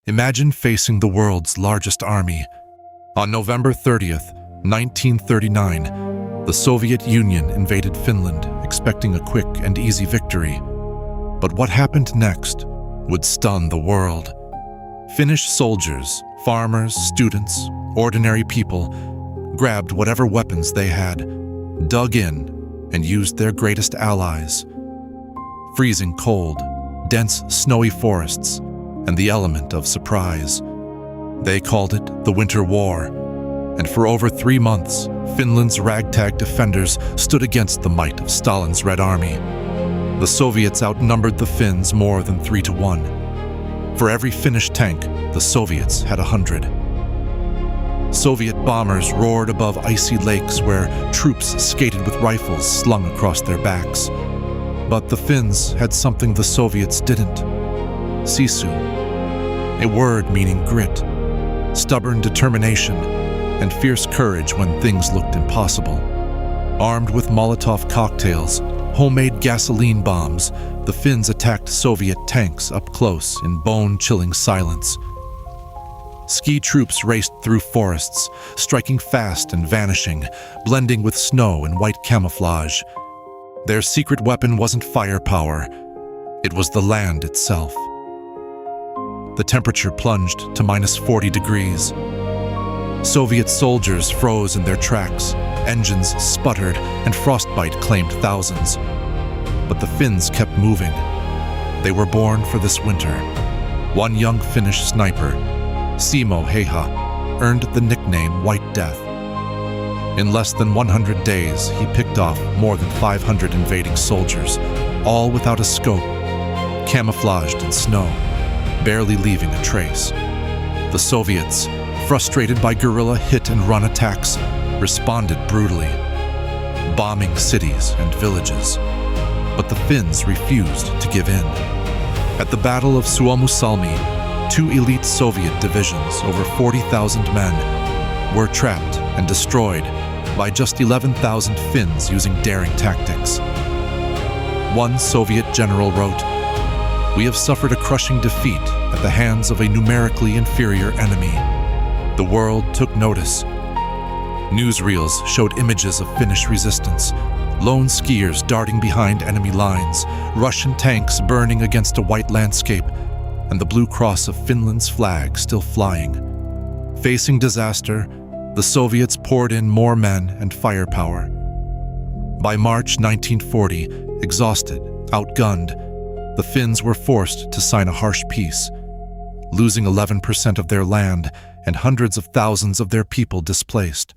Imagine facing the world's largest army. On November 30th, 1939, the Soviet Union invaded Finland, expecting a quick and easy victory. But what happened next would stun the world. Finnish soldiers, farmers, students, ordinary people grabbed whatever weapons they had, dug in, and used their greatest allies. Freezing cold, dense snowy forests, and the element of surprise. They called it the Winter War, and for over 3 months, Finland's ragtag defenders stood against the might of Stalin's Red Army. The Soviets outnumbered the Finns more than 3 to 1. For every Finnish tank, the Soviets had 100. Soviet bombers roared above icy lakes where troops skated with rifles slung across their backs. But the Finns had something the Soviets didn't. Sisu, a word meaning grit, stubborn determination, and fierce courage when things looked impossible. Armed with Molotov cocktails, homemade gasoline bombs, the Finns attacked Soviet tanks up close in bone-chilling silence. Ski troops raced through forests, striking fast and vanishing, blending with snow and white camouflage. Their secret weapon wasn't firepower, it was the land itself. The temperature plunged to -40 degrees. Soviet soldiers froze in their tracks, engines sputtered, and frostbite claimed thousands. But the Finns kept moving. They were born for this winter. One young Finnish sniper, Simo Häyhä, earned the nickname White Death. In less than 100 days, he picked off more than 500 invading soldiers, all without a scope, camouflaged in snow, barely leaving a trace. The Soviets, frustrated by guerrilla hit-and-run attacks, responded brutally, bombing cities and villages. But the Finns refused to give in. At the Battle of Suomussalmi, 2 elite Soviet divisions, over 40,000 men, were trapped and destroyed by just 11,000 Finns using daring tactics. One Soviet general wrote, "We have suffered a crushing defeat at the hands of a numerically inferior enemy." The world took notice. Newsreels showed images of Finnish resistance, lone skiers darting behind enemy lines, Russian tanks burning against a white landscape, and the blue cross of Finland's flag still flying. Facing disaster, the Soviets poured in more men and firepower. By March 1940, exhausted, outgunned, the Finns were forced to sign a harsh peace, losing 11% of their land and hundreds of thousands of their people displaced.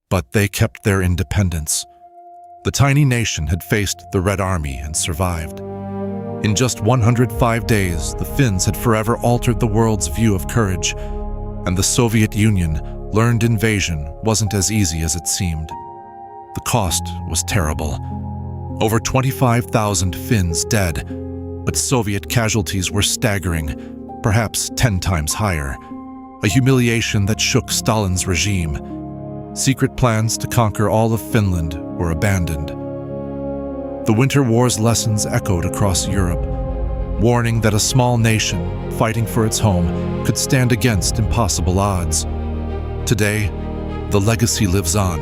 But they kept their independence. The tiny nation had faced the Red Army and survived. In just 105 days, the Finns had forever altered the world's view of courage, and the Soviet Union learned invasion wasn't as easy as it seemed. The cost was terrible. Over 25,000 Finns dead, but Soviet casualties were staggering, perhaps 10 times higher. A humiliation that shook Stalin's regime. Secret plans to conquer all of Finland were abandoned. The Winter War's lessons echoed across Europe, warning that a small nation fighting for its home could stand against impossible odds. Today, the legacy lives on,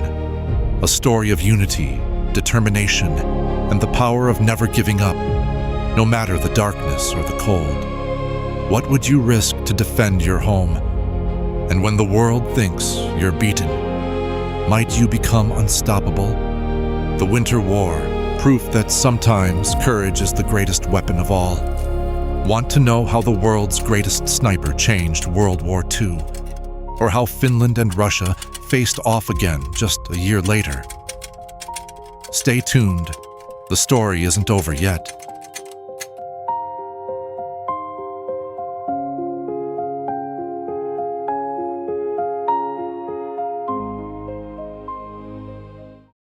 a story of unity, determination, and the power of never giving up, no matter the darkness or the cold. What would you risk to defend your home? And when the world thinks you're beaten, might you become unstoppable? The Winter War, proof that sometimes courage is the greatest weapon of all. Want to know how the world's greatest sniper changed World War II? Or how Finland and Russia faced off again just a year later? Stay tuned. The story isn't over yet.